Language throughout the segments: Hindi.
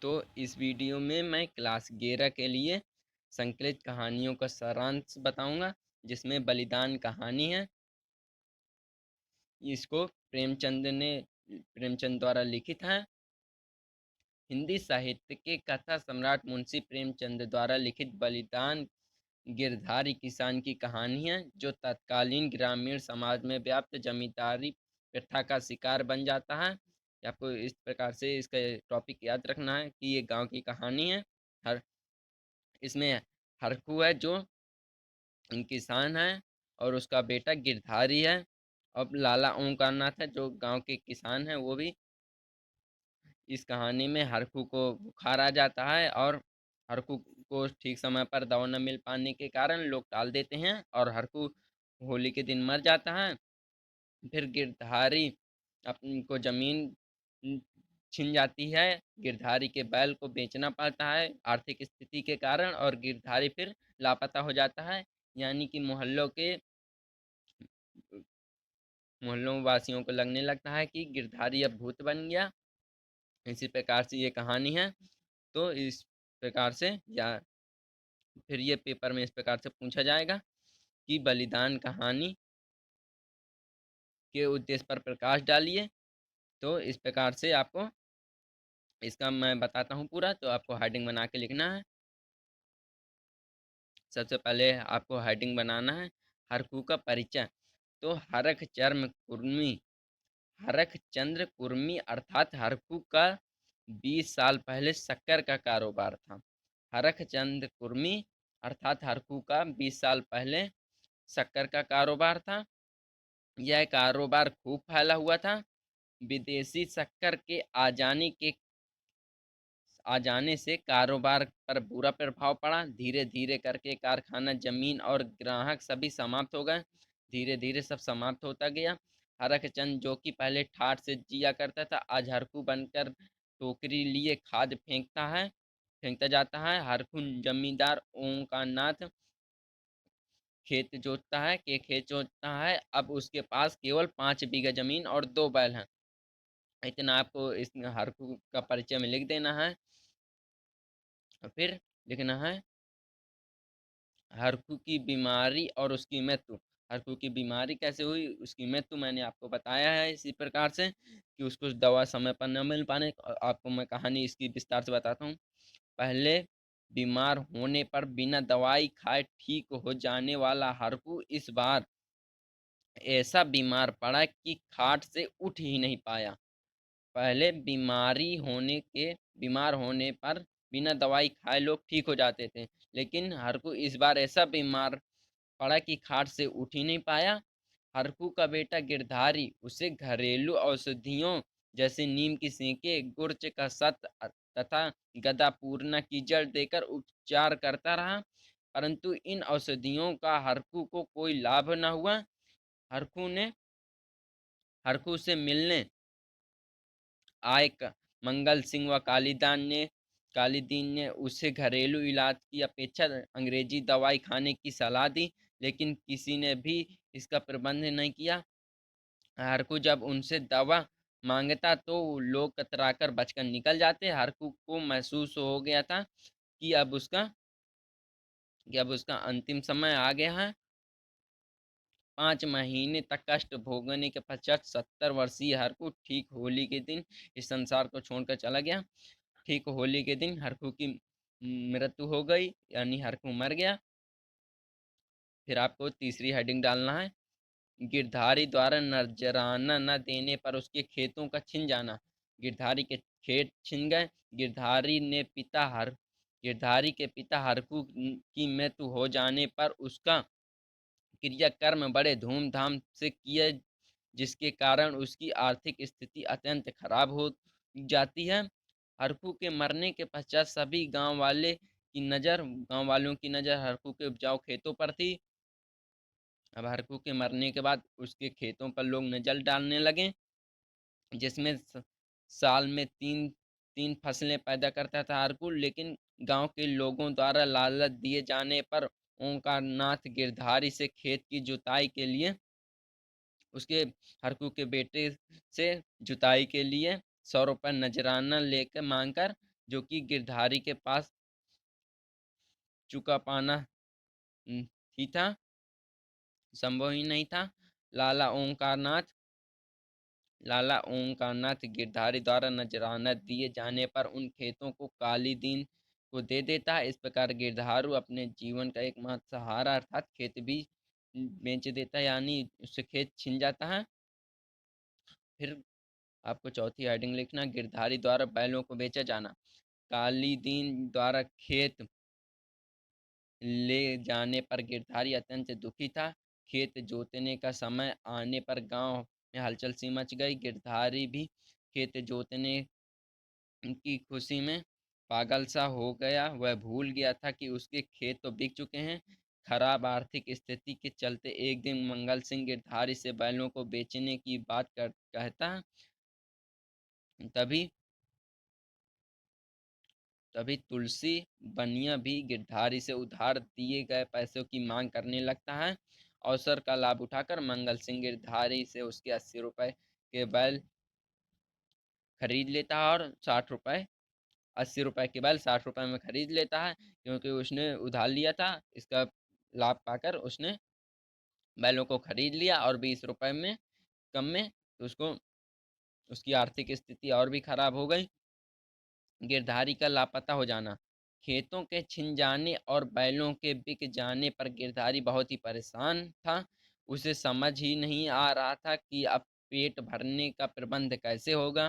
तो इस वीडियो में मैं क्लास 11 के लिए संकलित कहानियों का सारांश बताऊंगा, जिसमें बलिदान कहानी है। इसको प्रेमचंद द्वारा लिखित है। हिंदी साहित्य के कथा सम्राट मुंशी प्रेमचंद द्वारा लिखित बलिदान गिरधारी किसान की कहानी है, जो तत्कालीन ग्रामीण समाज में व्याप्त जमींदारी प्रथा का शिकार बन जाता है। आपको इस प्रकार से इसका टॉपिक याद रखना है कि ये गांव की कहानी है। हर इसमें हरखू है जो किसान है, और उसका बेटा गिरधारी है। अब लाला ओंकारनाथ है जो गांव के किसान है, वो भी। इस कहानी में हरखू को बुखार आ जाता है, और हरखू को ठीक समय पर दवा न मिल पाने के कारण लोग टाल देते हैं, और हरखू होली के दिन मर जाता है। फिर गिरधारी अपनी को जमीन छिन जाती है। गिरधारी के बैल को बेचना पड़ता है आर्थिक स्थिति के कारण, और गिरधारी फिर लापता हो जाता है। यानी कि मोहल्लों वासियों को लगने लगता है कि गिरधारी अब भूत बन गया। इसी प्रकार से ये कहानी है। तो इस प्रकार से, या फिर ये पेपर में इस प्रकार से पूछा जाएगा कि बलिदान कहानी के उद्देश्य पर प्रकाश डालिए। तो इस प्रकार से आपको इसका मैं बताता हूँ पूरा, तो आपको हेडिंग बना के लिखना है। सबसे पहले आपको हेडिंग बनाना है हरखू का परिचय। तो हरख चंद्र कुर्मी अर्थात हरखू का 20 साल पहले शक्कर का कारोबार था। हरख चंद्र कुर्मी अर्थात हरखू का 20 साल पहले शक्कर का कारोबार था। यह कारोबार खूब फैला हुआ था। विदेशी शक्कर के आ जाने से कारोबार पर बुरा प्रभाव पड़ा। धीरे धीरे करके कारखाना, जमीन और ग्राहक सभी समाप्त हो गए। धीरे धीरे सब समाप्त होता गया। हरखचंद, जो कि पहले ठाठ से जिया करता था, आज हरखू बनकर टोकरी लिए खाद फेंकता जाता है। हरखू जमींदार ओंकारनाथ खेत जोतता है। अब उसके पास केवल 5 बीघा जमीन और 2 बैल हैं। इतना आपको इस हरखू का परिचय में लिख देना है। और फिर लिखना है हरखू की बीमारी और उसकी मृत्यु। हरखू की बीमारी कैसे हुई, उसकी मृत्यु मैंने आपको बताया है इसी प्रकार से कि उसको दवा समय पर न मिल पाने। आपको मैं कहानी इसकी विस्तार से बताता हूँ। पहले बीमार होने पर बिना दवाई खाए ठीक हो जाने वाला हरखू इस बार ऐसा बीमार पड़ा कि खाट से उठ ही नहीं पाया। पहले बीमार होने पर बिना दवाई खाए लोग ठीक हो जाते थे, लेकिन हरकू इस बार ऐसा बीमार पड़ा कि खाट से उठ ही नहीं पाया। हरकू का बेटा गिरधारी उसे घरेलू औषधियों जैसे नीम की सेके, गुर्च का तथा गदा पूर्णा की जड़ देकर उपचार करता रहा, परंतु इन औषधियों का हरकू को कोई लाभ न हुआ। हरकू ने हरकू से मिलने आए मंगल सिंह व कालीदीन ने उसे घरेलू इलाज की अपेक्षा अंग्रेजी दवाई खाने की सलाह दी, लेकिन किसी ने भी इसका प्रबंध नहीं किया। हरकू जब उनसे दवा मांगता तो लोग कतराकर बचकर निकल जाते। हरकू को महसूस हो गया था कि अब उसका अंतिम समय आ गया है। 5 महीने तक कष्ट भोगने के पश्चात 70 वर्षीय हरकू ठीक होली के दिन इस संसार को छोड़कर चला गया। ठीक होली के दिन हरकू की मृत्यु हो गई, यानी हरकू मर गया। फिर आपको तीसरी हेडिंग डालना है गिरधारी द्वारा नजराना न देने पर उसके खेतों का छिन जाना। गिरधारी के खेत छिन गए। गिरधारी के पिता हरकू की मृत्यु हो जाने पर उसका क्रियाकर्म बड़े धूमधाम से किए, जिसके कारण उसकी आर्थिक स्थिति अत्यंत खराब हो जाती है। हरकू के मरने के पश्चात सभी गांव वालों की नज़र हरकू के उपजाऊ खेतों पर थी। अब हरकू के मरने के बाद उसके खेतों पर लोग नजर डालने लगे, जिसमें साल में तीन तीन फसलें पैदा करता था हरकू। लेकिन गांव के लोगों द्वारा लालच दिए जाने पर ओंकारनाथ गिरधारी से खेत की जुताई के लिए उसके हरकू के बेटे से जुताई के लिए 100 रुपये नजराना लेकर मांगकर जो कि गिरधारी के पास चुका पाना ही था, संभव ही नहीं था। लाला ओंकारनाथ लाला ओंकारनाथ गिरधारी द्वारा नजराना दिए जाने पर उन खेतों को काली दीन को दे देता है। इस प्रकार गिरधारू अपने जीवन का एकमात्र सहारा अर्थात खेत भी बेच देता है, यानी उससे खेत छिन जाता है। फिर आपको चौथी हेडिंग लिखना, गिरधारी द्वारा बैलों को बेचा जाना। काली दीन द्वारा खेत ले जाने पर गिरधारी अत्यंत दुखी था। खेत जोतने का समय आने पर गांव में हलचल सी मच गई। गिरधारी भी खेत जोतने की खुशी में पागल सा हो गया। वह भूल गया था कि उसके खेत तो बिक चुके हैं। खराब आर्थिक स्थिति के चलते एक दिन मंगल सिंह गिरधारी से बैलों को बेचने की बात कहता है। तभी तभी तुलसी बनिया भी गिरधारी से उधार दिए गए पैसों की मांग करने लगता है। अवसर का लाभ उठाकर मंगल सिंह गिरधारी से उसके 80 रुपए के बैल खरीद लेता है और 60 रुपए 80 रुपए के बैल 60 रुपए में खरीद लेता है, क्योंकि उसने उधार लिया था। इसका लाभ पाकर उसने बैलों को खरीद लिया और 20 रुपए में कम में, तो उसको उसकी आर्थिक स्थिति और भी खराब हो गई। गिरधारी का लापता हो जाना। खेतों के छिन जाने और बैलों के बिक जाने पर गिरधारी बहुत ही परेशान था। उसे समझ ही नहीं आ रहा था कि अब पेट भरने का प्रबंध कैसे होगा।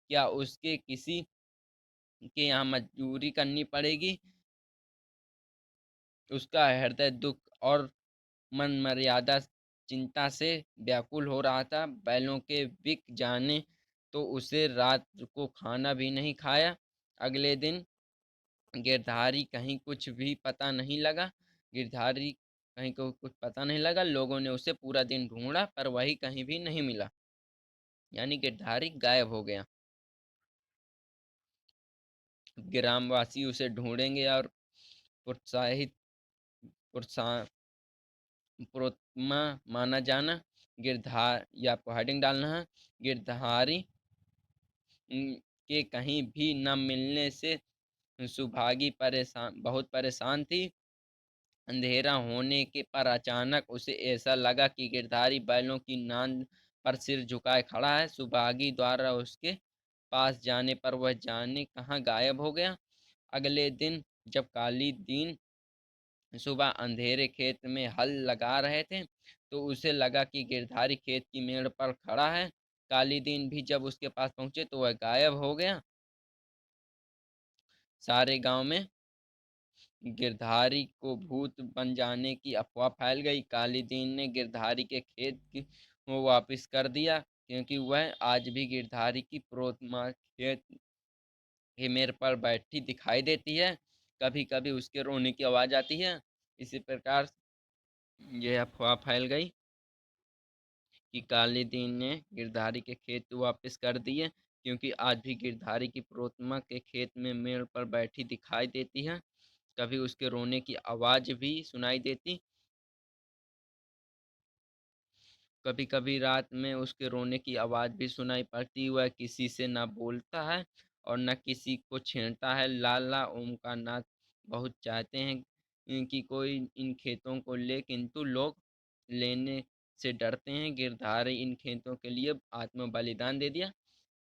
क्या उसके किसी के यहाँ मजदूरी करनी पड़ेगी। उसका हृदय दुख और मन मर्यादा चिंता से व्याकुल हो रहा था। बैलों के बिक जाने तो उसे रात को खाना भी नहीं खाया। अगले दिन गिरधारी कहीं कुछ भी पता नहीं लगा। गिरधारी कहीं को कुछ पता नहीं लगा। लोगों ने उसे पूरा दिन ढूंढा पर वही कहीं भी नहीं मिला, यानी गिरधारी गायब हो गया। ग्रामवासी उसे ढूंढेंगे और प्रोत्साहित प्रोत्सा प्रोत्मा माना जाना। गिरधार, ये आपको हेडिंग डालना है, गिरधारी के कहीं भी न मिलने से सुभागी बहुत परेशान थी। अंधेरा होने के पर अचानक उसे ऐसा लगा कि गिरधारी बैलों की नांद पर सिर झुकाए खड़ा है। सुभागी द्वारा उसके पास जाने पर वह जाने कहाँ गायब हो गया। अगले दिन जब काली दीन सुबह अंधेरे खेत में हल लगा रहे थे, तो उसे लगा कि गिरधारी खेत की मेड़ पर खड़ा है। काली दीन भी जब उसके पास पहुंचे तो वह गायब हो गया। सारे गांव में गिरधारी को भूत बन जाने की अफवाह फैल गई। काली दीन ने गिरधारी के को वापस कर दिया, क्योंकि वह आज भी गिरधारी की प्रोतमा खेत ही मेरे पर बैठी दिखाई देती है। कभी कभी उसके रोने की आवाज आती है। इसी प्रकार यह अफवाह फैल गई कि काली दीन ने गिरधारी के खेत वापस कर दिए, क्योंकि आज भी गिरधारी की प्रोतमा के खेत में मेड़ पर बैठी दिखाई देती है। कभी उसके रोने की आवाज भी सुनाई देती। कभी कभी रात में उसके रोने की आवाज भी सुनाई पड़ती। वह किसी से न बोलता है और न किसी को छेड़ता है। लाला ओमकारनाथ बहुत चाहते हैं कि कोई इन खेतों को ले, किंतु लोग लेने से डरते हैं। गिरधारी इन खेतों के लिए आत्म बलिदान दे दिया।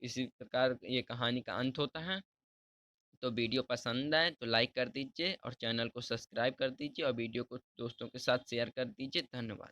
इसी प्रकार ये कहानी का अंत होता है। तो वीडियो पसंद आए तो लाइक कर दीजिए और चैनल को सब्सक्राइब कर दीजिए और वीडियो को दोस्तों के साथ शेयर कर दीजिए। धन्यवाद।